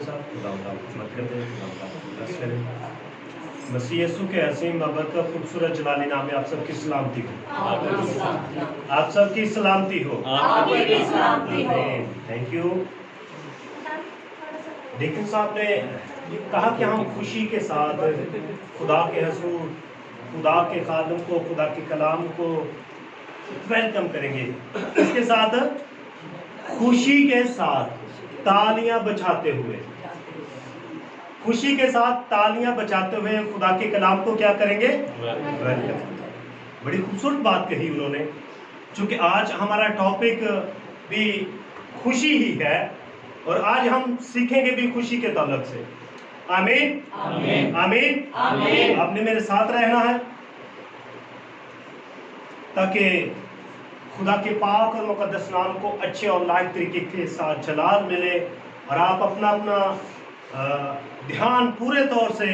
आपके साथ, खुदा आपको मत कर दे, खुदा आपको ब्लेस करे। मसीह यीशु के हसीन बाबरकत खूबसूरत जलाली नाम में आप सबकी सलामती हो। आप सबकी सलामती हो। Thank you. डीकन साहब ने कहा कि हम खुशी के साथ खुदा के हजूर, खुदा के खादम को, खुदा के कलाम को वेलकम करेंगे। इसके साथ खुशी के साथ तालियां बजाते हुए, खुशी के साथ तालियां बजाते हुए खुदा के कलाम को क्या करेंगे? वेलकम। बड़ी खूबसूरत बात कही उन्होंने, चूंकि आज हमारा टॉपिक भी खुशी ही है और आज हम सीखेंगे भी खुशी के ताल्लुक से। आमीन आमीन आमीन आमीन। आपने मेरे साथ रहना है ताकि खुदा के पाक और मुकद्दस नाम को अच्छे और लायक तरीके के साथ जलाल मिले और आप अपना अपना ध्यान पूरे तौर से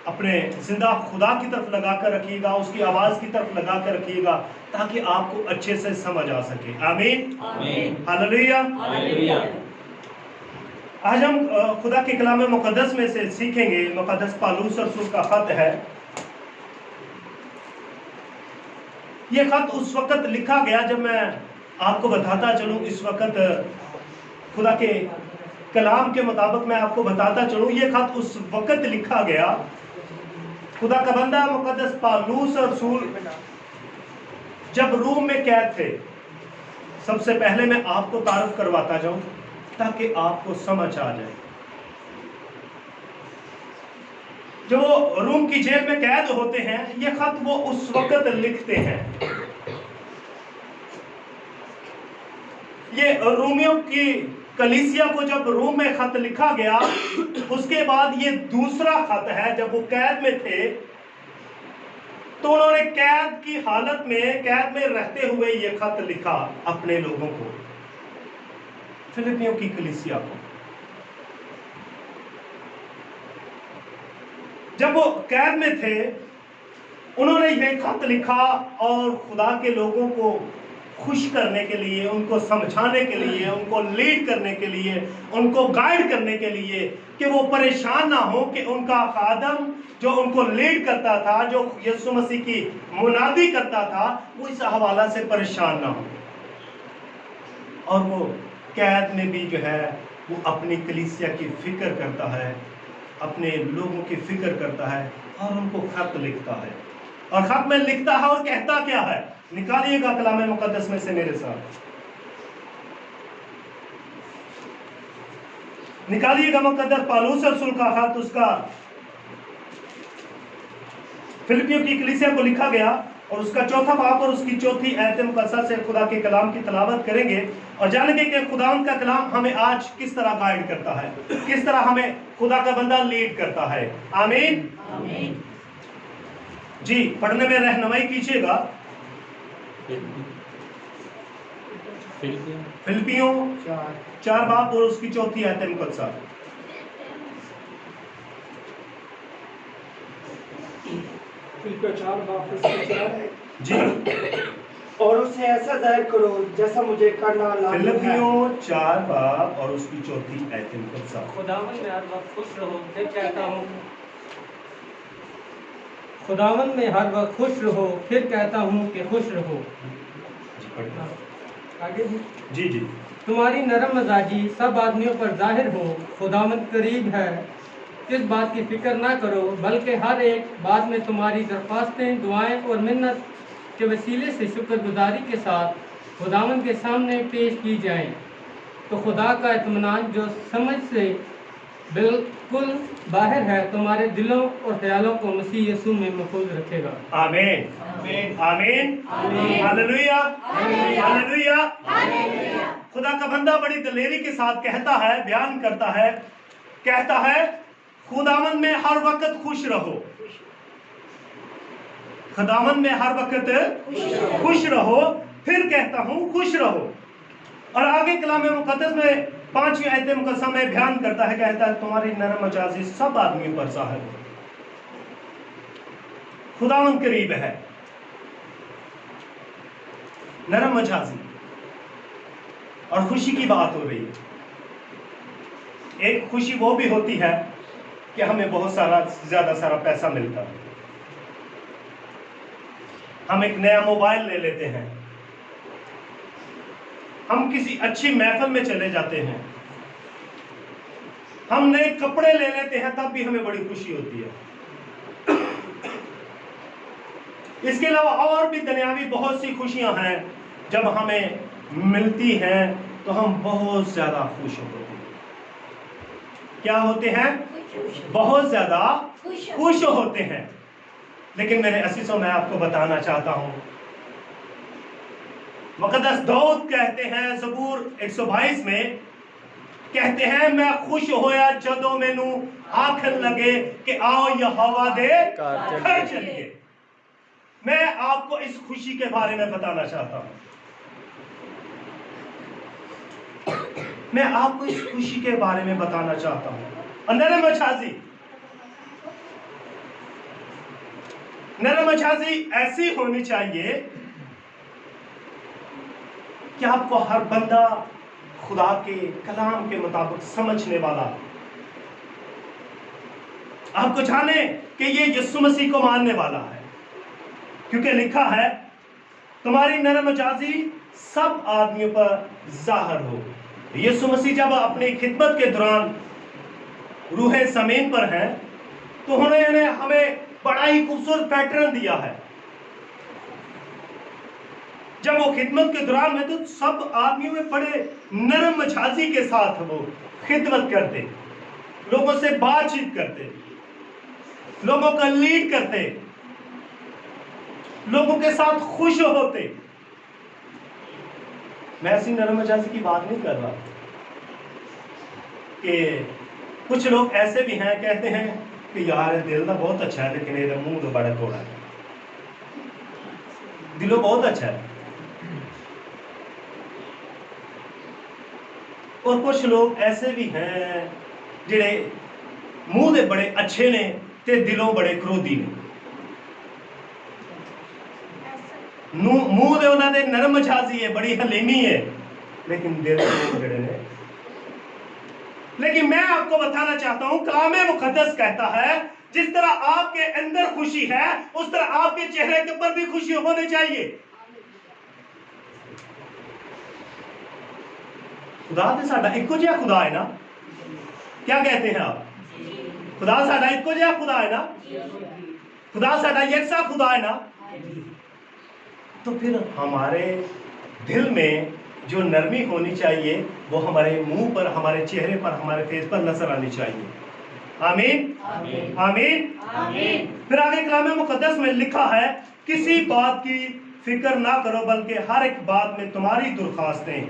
अपने जिंदा खुदा की तरफ लगा कर रखिएगा, उसकी आवाज़ की तरफ लगा कर रखिएगा ताकि आपको अच्छे से समझ आ सके। आमीन आमीन हालेलुया हालेलुया। आज हम खुदा के कलाम मुकद्दस में से सीखेंगे। मुकद्दस पौलुस रसूल का खत है। यह खत उस वक्त लिखा गया, जब मैं आपको बताता चलूं, इस वक्त खुदा के कलाम के मुताबिक मैं आपको बताता चलूं, यह खत उस वक्त लिखा गया। खुदा का बंदा मुकद्दस पौलुस रसूल जब रोम में कैद थे। सबसे पहले मैं आपको तारुफ करवाता जाऊं ताकि आपको समझ आ जाए। जो रोम की जेल में कैद होते हैं, ये खत वो उस वक्त लिखते हैं। ये रोमियों की कलीसिया को जब रोम में खत लिखा गया, उसके बाद ये दूसरा खत है। जब वो कैद में थे तो उन्होंने कैद की हालत में, कैद में रहते हुए ये खत लिखा अपने लोगों को, फिलिपियों की कलीसिया को। जब वो कैद में थे उन्होंने ये खत लिखा और खुदा के लोगों को खुश करने के लिए, उनको समझाने के लिए, उनको लीड करने के लिए, उनको गाइड करने के लिए कि वो परेशान ना हो कि उनका खादम जो उनको लीड करता था, जो यीशु मसीह की मुनादी करता था, वो इस हवाला से परेशान ना हो। और वो कैद में भी जो है वो अपनी कलीसिया की फिक्र करता है, अपने लोगों की फिक्र करता है और उनको खत लिखता है। और खत में लिखता है और कहता क्या है? निकालिएगा कलाम मुकद्दस में से मेरे साथ, निकालिएगा मुकद्दस पौलुस रसूल का खत, उसका फिलिपियों की कलीसिया को लिखा गया और उसका चौथा बाब और उसकी चौथी आयत मुकद्दसा से खुदा के कलाम की तलावत करेंगे और जानेंगे कि खुदावंद का कलाम हमें आज किस तरह गाइड करता है, किस तरह हमें खुदा का बंदा लीड करता है। आमीन आमीन जी। पढ़ने में रहनुमाई कीजिएगा। फिलिपियों 4 बाब और उसकी चौथी आयत मुकद्दसा। फिलिपियों 4 बाब जी। और उसे ऐसा जाहिर करो जैसा मुझे करना लायक है। फिलिपियों 4 बाब और उसकी चौथी आयत मुकद्दसा। खुदावन में हर वक्त खुश रहो, फिर कहता हूँ। खुदावन में हर वक्त खुश रहो, फिर कहता हूँ कि खुश रहो। आगे जी जी। तुम्हारी नरम मजाजी सब आदमियों पर जाहिर हो, खुदावन करीब है। इस बात की फिक्र ना करो, बल्कि हर एक बात में तुम्हारी दरख्वास्तें, दुआएं और मिन्नत के वसीले से शुक्रगुजारी के साथ खुदावन के सामने पेश की जाएं। तो खुदा का इत्मीनान जो समझ से बिल्कुल बाहर है, तुम्हारे दिलों और ख्यालों को मसीह यीशु में महफूज रखेगा। आमीन आमीन आमीन हालेलुया हालेलुया। खुदा का बंदा बड़ी दलेरी के साथ कहता है, बयान करता है, कहता है खुदावन में हर वक्त खुश रहो, खुदावन में हर वक्त खुश रहो, फिर कहता हूं खुश रहो। और आगे कलाम मुकद्दस में 5वीं आयत मुकद्दसा में बयान करता है, कहता है तुम्हारी नरम मजाजी सब आदमियों पर जाहिर हो। खुदावन करीब है। नरम मजाजी और खुशी की बात हो रही है। एक खुशी वो भी होती है कि हमें बहुत ज्यादा सारा पैसा मिलता है, हम एक नया मोबाइल ले लेते हैं, हम किसी अच्छी महफिल में चले जाते हैं, हम नए कपड़े ले लेते हैं, तब भी हमें बड़ी खुशी होती है। इसके अलावा और भी दुनियावी बहुत सी खुशियां हैं, जब हमें मिलती हैं तो हम बहुत ज्यादा खुश होते हैं। क्या होते हैं? बहुत ज्यादा खुश होते हैं। लेकिन मेरे असीसों, मैं आपको बताना चाहता हूं, मुक़द्दस दाऊद कहते हैं ज़बूर 122 में, कहते हैं मैं खुश होया जदों मैनू आखन लगे कि आओ यहोवा दे घर चलिए। मैं आपको इस खुशी के बारे में बताना चाहता हूं, मैं आपको इस खुशी के बारे में बताना चाहता हूं। नरम मछाजी ऐसी होनी चाहिए कि आपको हर बंदा खुदा के कलाम के मुताबिक समझने वाला, आपको जाने कि ये यीशु मसीह को मानने वाला है, क्योंकि लिखा है तुम्हारी नरम मजाजी सब आदमियों पर जाहिर हो। यीशु मसीह जब अपनी खिदमत के दौरान रूहे ज़मीन पर हैं तो उन्होंने हमें बड़ा ही खूबसूरत पैटर्न दिया है। जब वो खिदमत के दौरान में तो सब आदमियों में बड़े नरम मजाजी के साथ वो खिदमत करते, लोगों से बातचीत करते, लोगों का लीड करते, लोगों के साथ खुश होते। मैं ऐसी नरम मजाजी की बात नहीं कर रहा कि कुछ लोग ऐसे भी हैं, कहते हैं कि यार दिल तो बहुत अच्छा है लेकिन ये मुंह तो बड़ा थोड़ा है। दिलों बहुत अच्छा है। और कुछ लोग ऐसे भी हैं जिहड़े मुंह दे बड़े अच्छे ने ते दिलों बड़े क्रोधी ने। मुंह दे उन्हां दे नरम मजाजी है, बड़ी हलीमी है, लेकिन दिल जड़े ने। लेकिन मैं आपको बताना चाहता हूं, कलाम मुकद्दस कहता है जिस तरह आपके अंदर खुशी है उस तरह आपके चेहरे के ऊपर भी खुशी होनी चाहिए। खुदा तो साडा इको जिहा खुदा है ना? क्या कहते हैं आप? खुदा साडा इको जिहा खुदा है ना? खुदा साडा यकसा खुदा है ना? तो फिर हमारे दिल में जो नरमी होनी चाहिए वो हमारे मुंह पर, हमारे चेहरे पर, हमारे फेस पर नजर आनी चाहिए। आमीन आमीन आमीन आमीन। फिर आगे कलाम मुकद्दस में लिखा है किसी बात की फिक्र ना करो बल्कि हर एक बात में तुम्हारी दरख्वास्तें,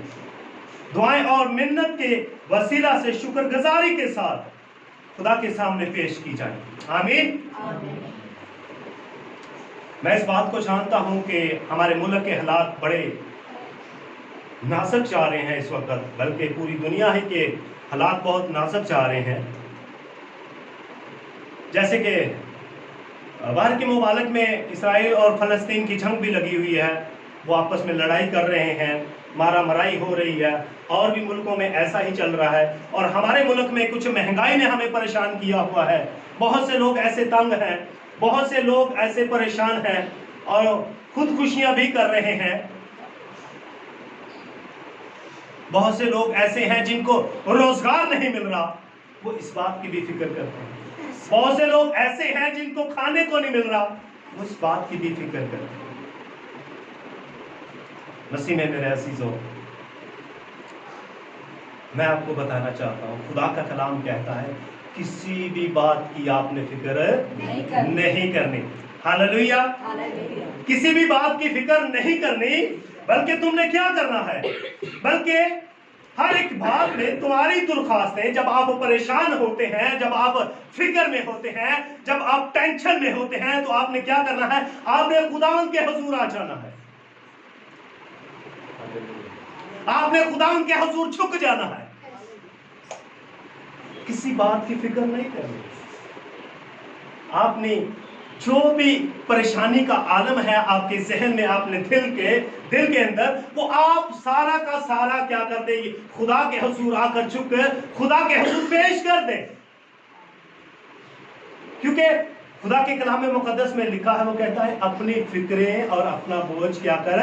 दुआएं और मिन्नत के वसीला से शुक्रगुजारी के साथ खुदा के सामने पेश की जाए। आमीन आमीन। मैं इस बात को जानता हूं कि हमारे मुल्क के हालात बड़े नाजुक जा रहे हैं इस वक्त, बल्कि पूरी दुनिया ही के हालात बहुत नाजुक जा रहे हैं। जैसे कि बाहर के मुमालिक में इसराइल और फ़लस्तीन की जंग भी लगी हुई है, वो आपस में लड़ाई कर रहे हैं, मारा मराई हो रही है, और भी मुल्कों में ऐसा ही चल रहा है। और हमारे मुल्क में कुछ महंगाई ने हमें परेशान किया हुआ है। बहुत से लोग ऐसे तंग हैं, बहुत से लोग ऐसे परेशान हैं और खुदकुशियां भी कर रहे हैं। बहुत से लोग ऐसे हैं जिनको रोजगार नहीं मिल रहा, वो इस बात की भी फिक्र करते हैं। बहुत से लोग ऐसे हैं जिनको खाने को नहीं मिल रहा, वो इस बात की भी फिक्र करते हैं। मसीह में मेरे अजीजों, मैं आपको बताना चाहता हूं, खुदा का कलाम कहता है किसी भी बात की आपने फिक्र नहीं करनी। हालेलुया। किसी भी बात की फिक्र नहीं करनी, बल्कि तुमने क्या करना है, बल्कि हर एक बात में तुम्हारी दरख्वास्तें, जब आप परेशान होते हैं, जब आप फिक्र में होते हैं, जब आप टेंशन में होते हैं, तो आपने क्या करना है? आपने खुदावंद के हुजूर आ जाना है। आपने खुदावंद के हुजूर झुक जाना है। किसी बात की फिक्र नहीं करनी। आपने जो भी परेशानी का आलम है आपके जहन में, आपने दिल के अंदर, वो आप सारा का सारा क्या कर दें, खुदा के हुजूर आकर झुक खुदा के हुजूर पेश कर दें। क्योंकि खुदा के कलाम मुकद्दस में लिखा है, वो कहता है अपनी फिक्रें और अपना बोझ क्या कर।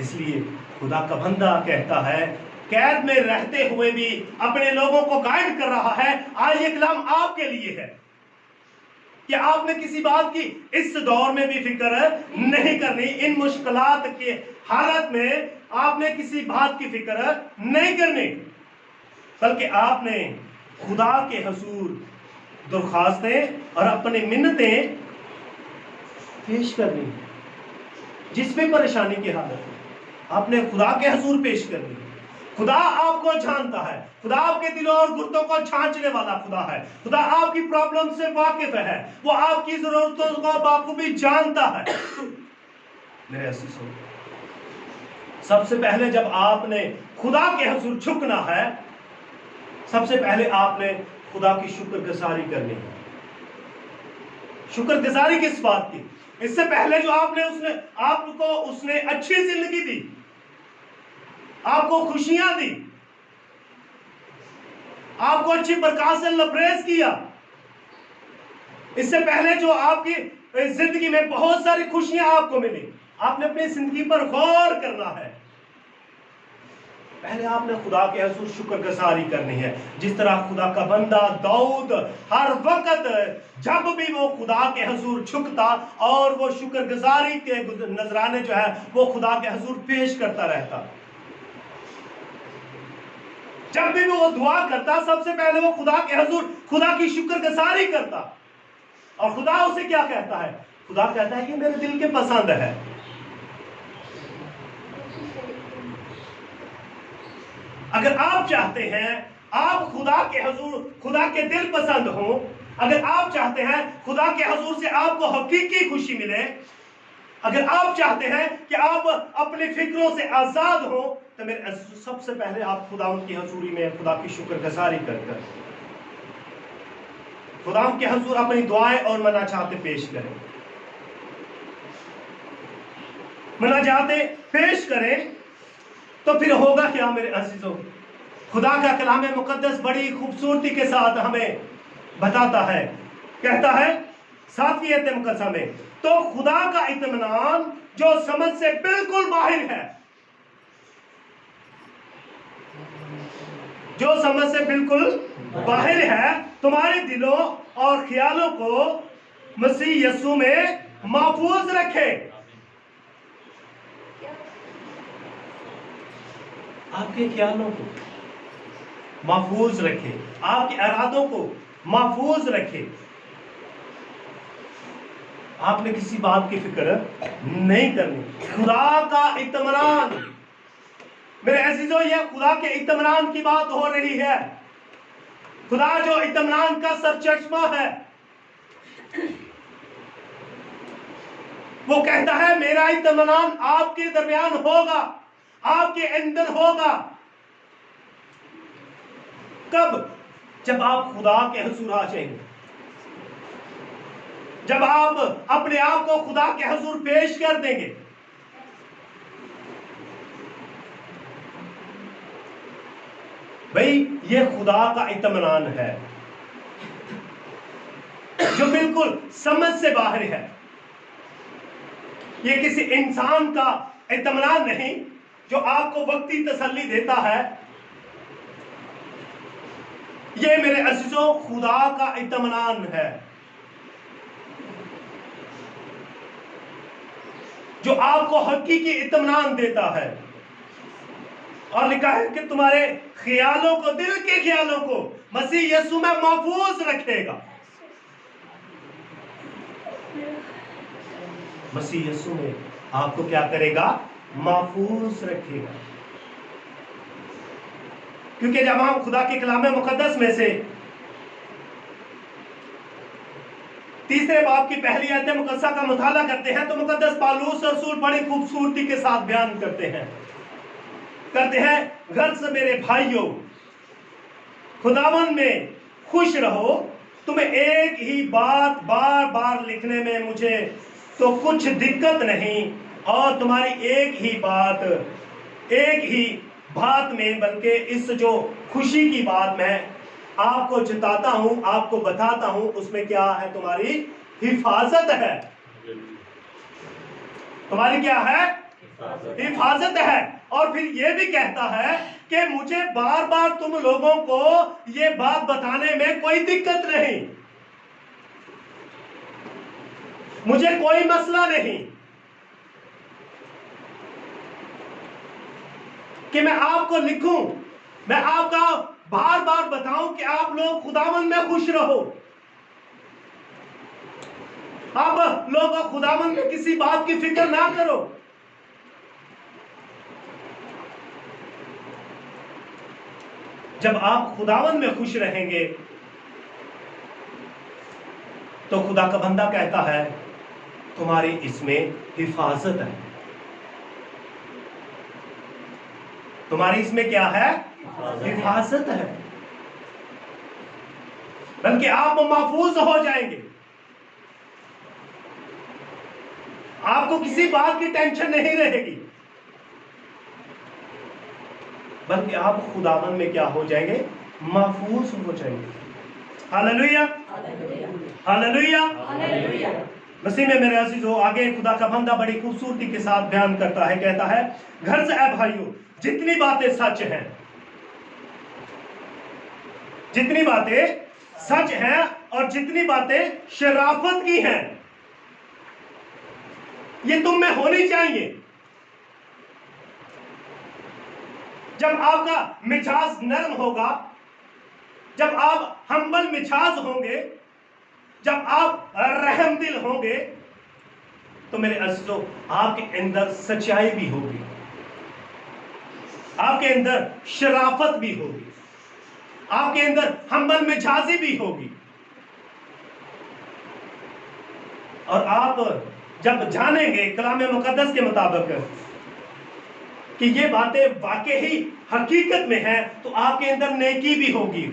इसलिए खुदा का बंदा कहता है, कैद में रहते हुए भी अपने लोगों को गाइड कर रहा है। आज ये कलाम आपके लिए है कि आपने किसी बात की इस दौर में भी फिक्र नहीं करनी। इन मुश्किलात के हालत में आपने किसी बात की फिक्र नहीं करनी, बल्कि आपने खुदा के हुजूर दरख्वास्तें और अपनी मिन्नतें पेश करनी। जिस भी परेशानी की हालत में आपने खुदा के हुजूर पेश करनी। खुदा आपको जानता है, खुदा आपके दिलों और गुर्दों को छांचने वाला खुदा है। खुदा आपकी प्रॉब्लम से वाकिफ है, वो आपकी जरूरतों को बाखूबी जानता है। मेरे अजीजों, सबसे पहले जब आपने खुदा के हुजूर झुकना है, सबसे पहले आपने खुदा की शुक्रगुजारी करनी है। शुक्रगुजारी किस बात की? इससे पहले जो आपको उसने अच्छी जिंदगी दी, आपको खुशियां दी, आपको अच्छी बरकत से लबरेज किया। इससे पहले जो आपकी जिंदगी में बहुत सारी खुशियां आपको मिली, आपने अपनी जिंदगी पर गौर करना है। पहले आपने खुदा के हुजूर शुक्रगुजारी करनी है। जिस तरह खुदा का बंदा दाऊद हर वक्त जब भी वो खुदा के हुजूर झुकता और वो शुक्रगुजारी के नजराने जो है वो खुदा के हुजूर पेश करता रहता। जब भी वो दुआ करता, सबसे पहले वो खुदा के हुजूर खुदा की शुक्रगुजारी करता। और खुदा उसे क्या कहता है? खुदा कहता है ये मेरे दिल के पसंद है। अगर आप चाहते हैं आप खुदा के हुजूर खुदा के दिल पसंद हो, अगर आप चाहते हैं खुदा के हुजूर से आपको हकीकी खुशी मिले, अगर आप चाहते हैं कि आप अपनी फिक्रों से आजाद हो, तो मेरे सबसे पहले आप खुदा की हजूरी में खुदा की शुक्रगुजारी कर खुदा के हुजूर अपनी दुआएं और मनाजातें पेश करें। मनाजातें पेश करें तो फिर होगा क्या मेरे अजीजों? खुदा का कलाम मुकद्दस बड़ी खूबसूरती के साथ हमें बताता है, कहता है 7वीं आयत मुकद्दसा में, तो खुदा का इत्मीनान जो समझ से बिल्कुल बाहर है, जो समझ से बिल्कुल बाहर है, तुम्हारे दिलों और ख्यालों को मसीह यीशु में महफूज रखे। आपके ख्यालों को महफूज रखे, आपके इरादों को महफूज रखे। आपने किसी बात की फिक्र नहीं करनी। खुदा का इत्मीनान, मेरे अजीजों, यह खुदा के इत्मीनान की बात हो रही है। खुदा जो इत्मीनान का सरचश्मा है, वो कहता है मेरा इत्मीनान आपके दरमियान होगा, आपके अंदर होगा। कब? जब आप खुदा के हुजूर आ जाएंगे, जब आप अपने आप को खुदा के हुजूर पेश कर देंगे। भाई, ये खुदा का इत्मीनान है जो बिल्कुल समझ से बाहर है। ये किसी इंसान का इत्मीनान नहीं जो आपको वक्ती तसल्ली देता है। ये मेरे अजीजों खुदा का इत्मीनान है जो आपको हकीकी इत्मीनान देता है। और लिखा है कि तुम्हारे ख्यालों को, दिल के ख्यालों को मसीह यीशु में महफूज रखेगा। मसीह यीशु में आपको क्या करेगा? महफूज रखेगा। क्योंकि जब हम खुदा के कलाम मुकद्दस में से 3 बाब की पहली आयत मुकद्दसा का मुताला करते हैं तो मुकद्दस पौलुस रसूल बड़ी खूबसूरती के साथ बयान करते हैं गर्ज मेरे भाइयों, खुदावन में खुश रहो तुम्हें एक ही बात बार बार लिखने में मुझे तो कुछ दिक्कत नहीं, और तुम्हारी एक ही बात में, बल्कि इस जो खुशी की बात मैं आपको जताता हूं, आपको बताता हूं, उसमें क्या है? तुम्हारी हिफाजत है। तुम्हारी क्या है? हिफाजत है। और फिर ये भी कहता है कि मुझे बार बार तुम लोगों को ये बात बताने में कोई दिक्कत नहीं, मुझे कोई मसला नहीं कि मैं आपको लिखूं, मैं आपका बार बार बताऊं कि आप लोग खुदावंद में खुश रहो, आप लोग खुदावंद में किसी बात की फिक्र ना करो। जब आप खुदावंद में खुश रहेंगे तो खुदा का बंदा कहता है तुम्हारी इसमें हिफाजत है। तुम्हारी इसमें क्या है? हिफाजत है। बल्कि आप महफूज हो जाएंगे, आपको किसी बात की टेंशन नहीं रहेगी, बल्कि आप खुदावन में क्या हो जाएंगे? महफूज हो जाएंगे। Hallelujah, hallelujah. मसीह में मेरे अजीजों, आगे खुदा का बंदा बड़ी खूबसूरती के साथ बयान करता है, कहता है घर से ऐ भाइयों, जितनी बातें सच हैं, जितनी बातें सच हैं और जितनी बातें शराफत की हैं, ये तुम में होनी चाहिए। जब आपका मिजाज नरम होगा, जब आप हम्बल मिजाज होंगे, जब आप रहम दिल होंगे, तो मेरे अजीजों आपके अंदर सच्चाई भी होगी, आपके अंदर शराफत भी होगी, आपके अंदर हम्बल मिजाजी भी होगी। और आप जब जानेंगे कलाम मुकद्दस के मुताबिक कि ये बातें वाकई ही हकीकत में हैं, तो आपके अंदर नेकी भी होगी,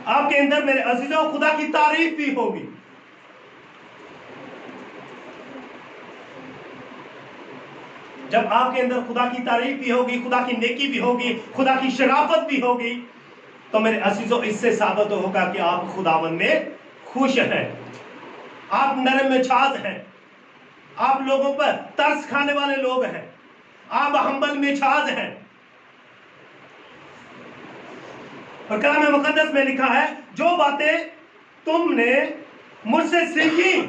आपके अंदर मेरे अजीजों खुदा की तारीफ भी होगी। जब आपके अंदर खुदा की तारीफ भी होगी, खुदा की नेकी भी होगी, खुदा की शराफत भी होगी, तो मेरे अजीजों इससे साबित होगा कि आप खुदावन में खुश हैं, आप नरम मिजाज हैं, आप लोगों पर तरस खाने वाले लोग हैं, आप हम्बल मिजाज हैं। और कलाम मुकद्दस में लिखा है जो बातें तुमने मुझसे सीखी,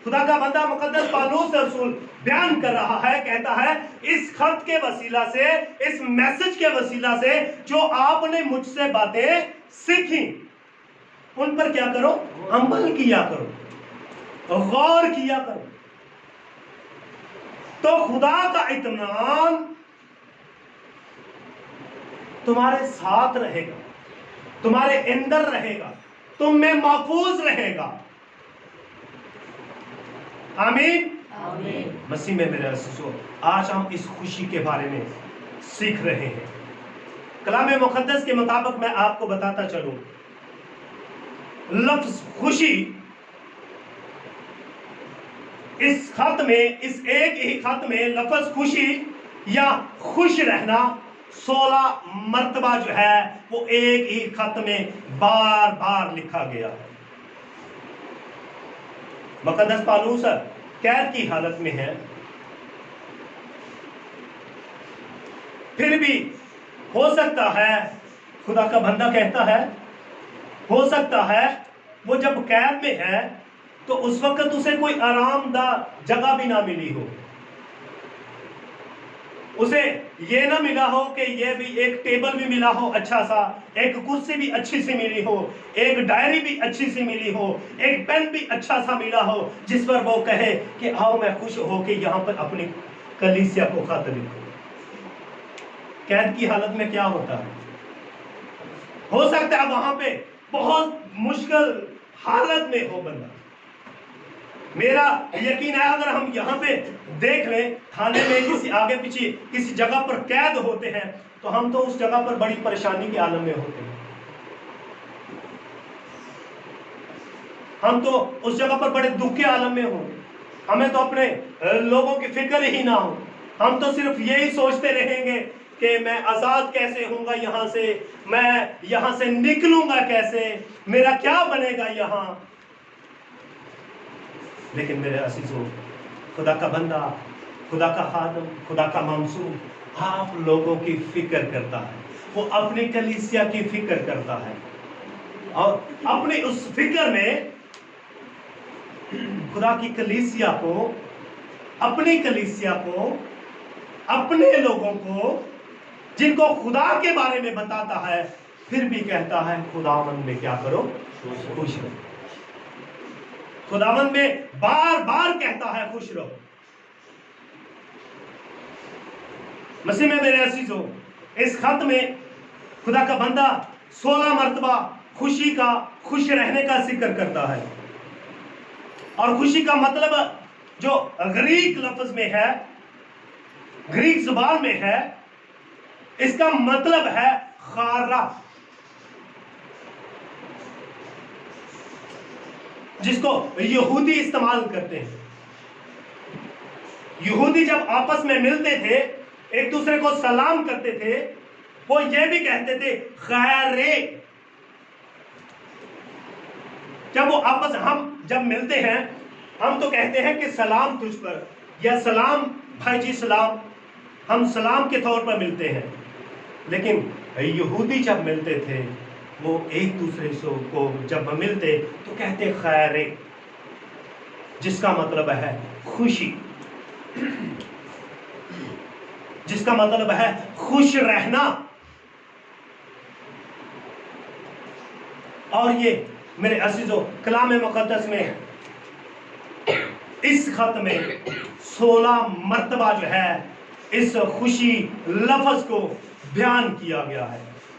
खुदा का बंदा मुकद्दस पौलुस रसूल बयान कर रहा है, कहता है इस खत के वसीला से, इस मैसेज के वसीला से जो आपने मुझसे बातें सीखी, उन पर क्या करो? अमल किया करो, गौर किया करो, तो खुदा का इत्मीनान तुम्हारे साथ रहेगा, तुम्हारे अंदर रहेगा, तुम में महफूज रहेगा। आमीन, आमीन। मसीह में मेरे अज़ीज़ों, आज हम इस खुशी के बारे में सीख रहे हैं। कलाम मुकद्दस के मुताबिक मैं आपको बताता चलूं, लफ्ज खुशी इस खत में, इस एक ही खत में लफ्ज खुशी या खुश रहना 16 मर्तबा जो है वो एक ही खत में बार बार लिखा गया है। मुकद्दस पौलुस कैद की हालत में है, फिर भी हो सकता है, खुदा का बंदा कहता है, हो सकता है वो जब कैद में है तो उस वक्त उसे कोई आरामदायक जगह भी ना मिली हो, उसे ये ना मिला हो कि ये भी एक टेबल भी मिला हो अच्छा सा, एक कुर्सी भी अच्छी सी मिली हो, एक डायरी भी अच्छी सी मिली हो, एक पेन भी अच्छा सा मिला हो जिस पर वो कहे कि आओ मैं खुश हो के यहाँ पर अपनी कलीसिया को खत लिखूं। कैद की हालत में क्या होता है? हो सकता है वहां पे बहुत मुश्किल हालत में हो बंदा। मेरा यकीन है अगर हम यहाँ पे देख लें, थाने में किसी आगे पीछे किसी जगह पर कैद होते हैं तो हम तो उस जगह पर बड़ी परेशानी के आलम में होते हैं। हम तो उस जगह पर बड़े दुख के आलम में हों, हमें तो अपने लोगों की फिक्र ही ना हो। हम तो सिर्फ यही सोचते रहेंगे कि मैं आज़ाद कैसे होऊंगा यहाँ से, मैं यहाँ से निकलूंगा कैसे, मेरा क्या बनेगा यहाँ। लेकिन मेरे अजीजों, खुदा का बंदा, खुदा का खादम, खुदा का मंसूब आप लोगों की फिक्र करता है। वो अपनी कलीसिया की फिक्र करता है और अपनी उस फिक्र में खुदा की कलीसिया को, अपनी कलीसिया को, अपने लोगों को जिनको खुदा के बारे में बताता है, फिर भी कहता है खुदावंद में क्या करो, खुश रहो। खुदावंद में बार बार कहता है खुश रहो। मसीह में मेरे अजीजों, इस खत में खुदा का बंदा 16 मर्तबा खुशी का, खुश रहने का जिक्र करता है। और खुशी का मतलब जो ग्रीक लफ्ज में है, ग्रीक जुबान में है, इसका मतलब है खारा, जिसको यहूदी इस्तेमाल करते हैं। यहूदी जब आपस में मिलते थे, एक दूसरे को सलाम करते थे, वो ये भी कहते थे खैरे। जब वो आपस, हम जब मिलते हैं, हम तो कहते हैं कि सलाम तुझ पर, या सलाम भाई जी सलाम, हम सलाम के तौर पर मिलते हैं। लेकिन यहूदी जब मिलते थे, वो एक दूसरे को जब मिलते तो कहते खैरे, जिसका मतलब है खुशी, जिसका मतलब है खुश रहना। और ये मेरे अजीजों, कलाम मुकद्दस में इस खत में 16 मर्तबा जो है इस खुशी लफ्ज को बयान किया गया है,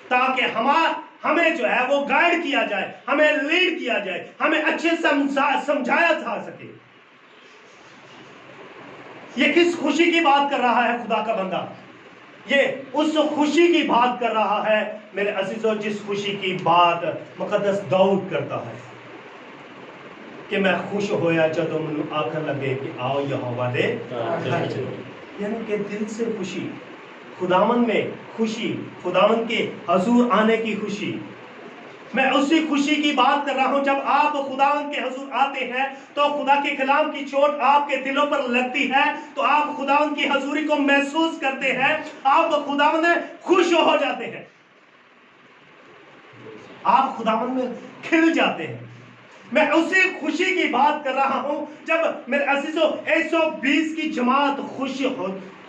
ताकि हमें जो है वो गाइड किया जाए, हमें लीड किया जाए, हमें अच्छे समझाया जा सके। ये किस खुशी की बात कर रहा है खुदा का बंदा? ये उस खुशी की बात कर रहा है मेरे अजीजों, जिस खुशी की बात मुकद्दस दाऊद करता है कि मैं खुश होया जदों मैनू आखन लगे कि आओ यहोवा दे घर चलो। यानी कि दिल से खुशी, खुदावन में खुशी, खुदावन के हजूर आने की खुशी। मैं उसी खुशी की बात कर रहा हूं, जब आप खुदावन के हजूर आते हैं तो खुदा के कलाम की चोट आपके दिलों पर लगती है, तो आप खुदावन की हजूरी को महसूस करते हैं, आप खुदावन में खुश हो जाते हैं, आप खुदावन में खिल जाते हैं। मैं उसी खुशी की बात कर रहा हूं जब मेरे अजीजों 120 की जमात खुश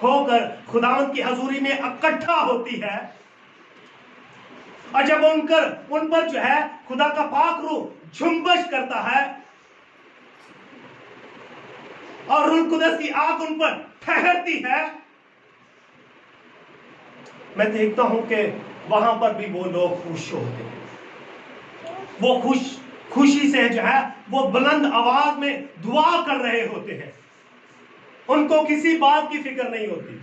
होकर खुदावन की हजूरी में इकट्ठा होती है, और जब उन पर जो है खुदा का पाक रूह झुंबश करता है और रूह कुदस की आग उन पर ठहरती है, मैं देखता हूं कि वहां पर भी वो लोग खुश होते हैं। वो खुशी से जो है वो बुलंद आवाज में दुआ कर रहे होते हैं। उनको किसी बात की फिक्र नहीं होती,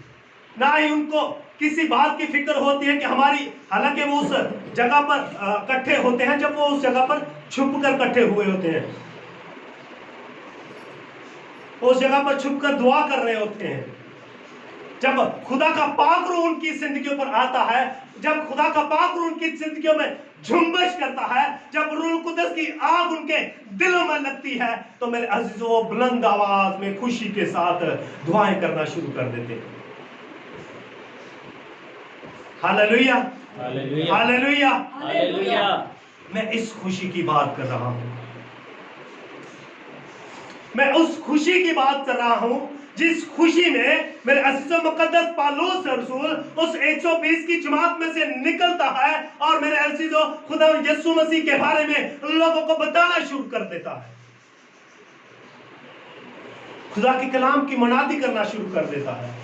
ना ही उनको किसी बात की फिक्र होती है कि हमारी, हालांकि वो उस जगह पर इकट्ठे होते हैं, जब वो उस जगह पर छुप कर इकट्ठे हुए होते हैं, उस जगह पर छुप कर दुआ कर रहे होते हैं। जब खुदा का पाक रूह उनकी जिंदगियों पर आता है, जब खुदा का पाक रूह उनकी जिंदगियों में झुंबश करता है, जब रूह कुदस की आग उनके दिलों में लगती है, तो मेरे अजीजों बुलंद आवाज में खुशी के साथ दुआएं करना शुरू कर देते हैं। Hallelujah, hallelujah, hallelujah, hallelujah. मैं इस खुशी की बात कर रहा हूं, मैं उस खुशी की बात कर रहा हूं जिस खुशी में मेरे अजीजों मुकद्दस पौलुस रसूल उस 120 की जमात में से निकलता है और मेरे अजीजों खुदा यीशु मसीह के बारे में लोगों को बताना शुरू कर देता है, खुदा के कलाम की मुनादी करना शुरू कर देता है।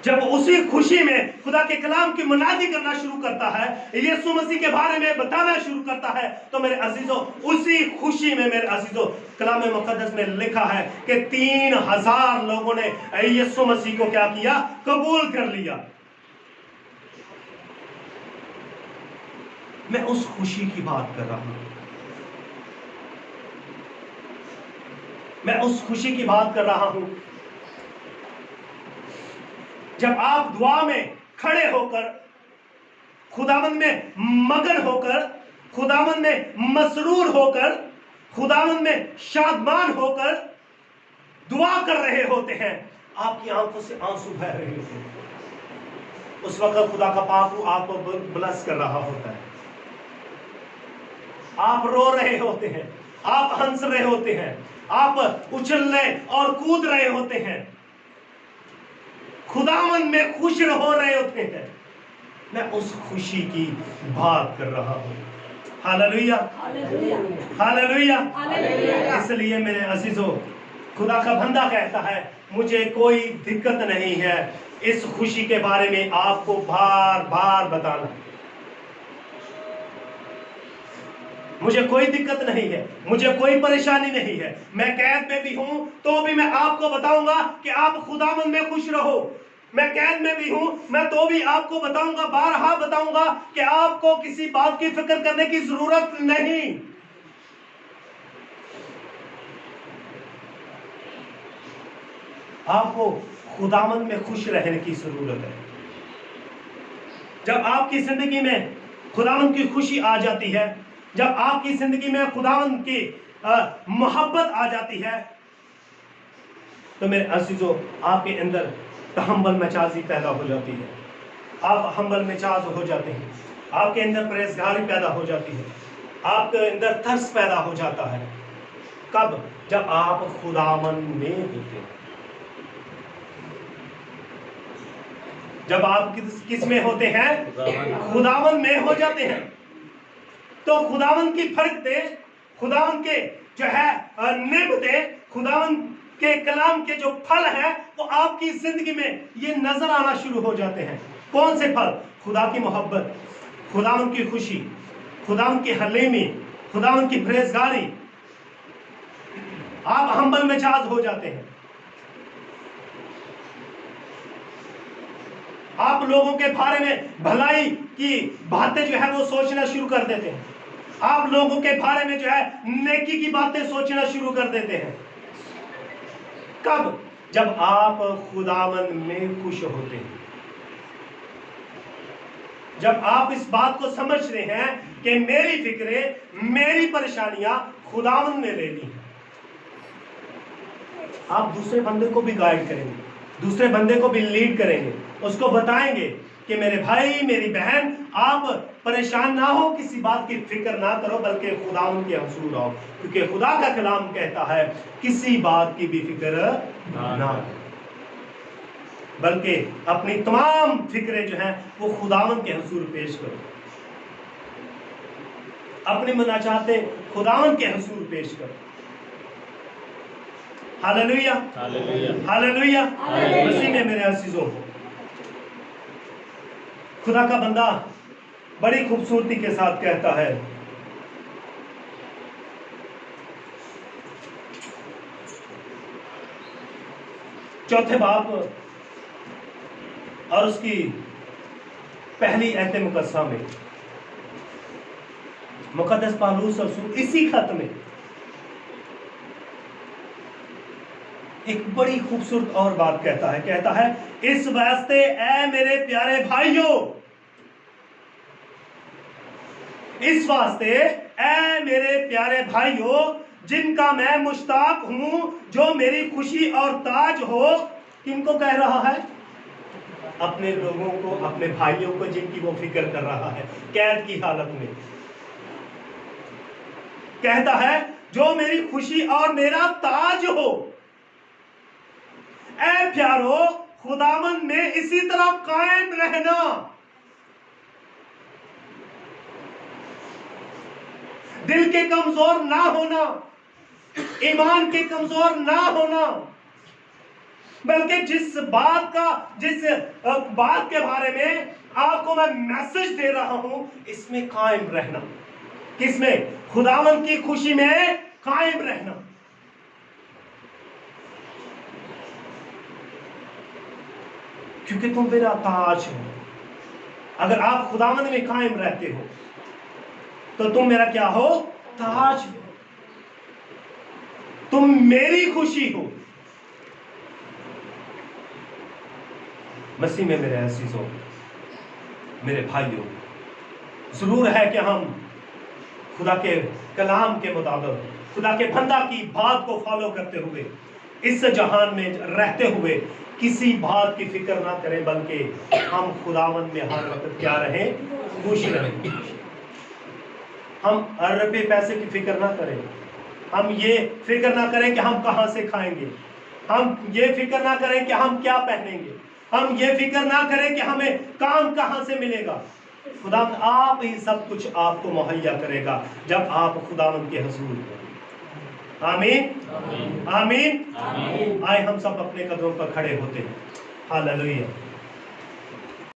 जब उसी खुशी में खुदा के कलाम की मुनादी करना शुरू करता है, यीशु मसीह के बारे में बताना शुरू करता है, तो मेरे अजीजों उसी खुशी में मेरे अजीजों कलाम मुकद्दस में लिखा है कि 3000 लोगों ने यीशु मसीह को क्या किया, कबूल कर लिया। मैं उस खुशी की बात कर रहा हूं मैं उस खुशी की बात कर रहा हूं जब आप दुआ में खड़े होकर, खुदावंद में मगन होकर, खुदावंद में मसरूर होकर, खुदावंद में शादमान होकर दुआ कर रहे होते हैं। आपकी आंखों से आंसू बह रहे होते हैं। उस वक्त खुदा का पाक आपको ब्लेस कर रहा होता है। आप रो रहे होते हैं, आप हंस रहे होते हैं, आप उछलने और कूद रहे होते हैं, खुदावंद में खुश हो रहे होते हैं। मैं उस खुशी की बात कर रहा हूं। Hallelujah, hallelujah. इसलिए मेरे अजीजों, खुदा का बंदा कहता है, मुझे कोई दिक्कत नहीं है इस खुशी के बारे में आपको बार बार बताना। मुझे कोई दिक्कत नहीं है, मुझे कोई परेशानी नहीं है। मैं कैद में भी हूं तो भी मैं आपको बताऊंगा कि आप खुदावंद में खुश रहो। मैं कैद में भी हूं, मैं तो भी आपको बताऊंगा, बारहा बताऊंगा कि आपको किसी बात की फिक्र करने की जरूरत नहीं। आपको खुदावंद में खुश रहने की जरूरत है। जब आपकी जिंदगी में खुदावंद की खुशी आ जाती है, जब आपकी जिंदगी में खुदावंद की मोहब्बत आ जाती है, तो मेरे अजीजों, आपके अंदर हम्बल मिजाजी पैदा हो जाती है। आप हम्बल मिजाज हो जाते हैं, आपके अंदर परहेजगारी पैदा हो जाती है, आपके अंदर तरस पैदा हो जाता है। कब? जब आप खुदावंद में होते हैं। जब आप किस में होते हैं? खुदावंद में हो जाते हैं। तो खुदावंद की फर्क दे, खुदावंद के जो है निभते, खुदावंद के कलाम के जो फल हैं वो आपकी जिंदगी में ये नजर आना शुरू हो जाते हैं। कौन से फल? खुदा की मोहब्बत, खुदावंद की खुशी, खुदावंद की हलीमी, खुदावंद की परहेजगारी। आप हम्बल मिजाज हो जाते हैं। आप लोगों के बारे में भलाई की बातें जो है वो सोचना शुरू कर देते हैं। आप लोगों के बारे में जो है नेकी की बातें सोचना शुरू कर देते हैं। कब? जब आप खुदावंद में खुश होते हैं। जब आप इस बात को समझते हैं कि मेरी फिक्रें, मेरी परेशानियां खुदावंद ने ले ली, आप दूसरे बंदे को भी गाइड करेंगे, दूसरे बंदे को भी लीड करेंगे, उसको बताएंगे कि मेरे भाई, मेरी बहन, आप परेशान ना हो, किसी बात की फिक्र ना करो, बल्कि खुदावंद के हजूर आओ, क्योंकि खुदा का कलाम कहता है किसी बात की भी फिक्र ना, बल्कि अपनी तमाम फिक्रें जो हैं वो खुदावंद के हजूर पेश करो। अपनी मुनाजातें खुदावंद के हजूर पेश करो। Hallelujah, hallelujah. मसीह में मेरे अजीजों, खुदा का बंदा बड़ी खूबसूरती के साथ कहता है, चौथे बाब और उसकी पहली आयत मुकद्दसा में, मुकद्दस पौलुस रसूल इसी खत में एक बड़ी खूबसूरत और बात कहता है। कहता है, इस वास्ते ऐ मेरे प्यारे भाइयों, इस वास्ते ऐ मेरे प्यारे भाइयों, जिनका मैं मुश्ताक हूं, जो मेरी खुशी और ताज हो। किनको कह रहा है? अपने लोगों को, अपने भाइयों को, जिनकी वो फिक्र कर रहा है कैद की हालत में। कहता है, जो मेरी खुशी और मेरा ताज हो। ऐ प्यारो, खुदावंद में इसी तरह कायम रहना। दिल के कमजोर ना होना, ईमान के कमजोर ना होना, बल्कि जिस बात के बारे में आपको मैं मैसेज दे रहा हूं, इसमें कायम रहना। किसमें? खुदावंद की खुशी में कायम रहना। क्योंकि तुम मेरा ताज हो। अगर आप खुदावंद में कायम रहते हो तो तुम मेरा क्या हो? ताज हो। तुम मेरी खुशी हो। मसीह में मेरे अजीजों, मेरे भाइयों, जरूर है कि हम खुदा के कलाम के मुताबिक, खुदा के बंदा की बात को फॉलो करते हुए, इस जहान में रहते हुए किसी बात की फिक्र ना करें, बल्कि हम खुदावंद में हर वक्त क्या रहें, खुश रहें। हम हर रुपये पैसे की फिक्र ना करें, हम ये फिक्र ना करें कि हम कहां से खाएंगे, हम ये फिक्र ना करें कि हम क्या पहनेंगे, हम ये फिक्र ना करें कि हमें काम कहां से मिलेगा। खुदा आप ही सब कुछ आपको मुहैया करेगा जब आप खुदावंद के हुजूर हो। आमीन आमीन। आए हम सब अपने कदमों पर खड़े होते हैं। हालेलुया।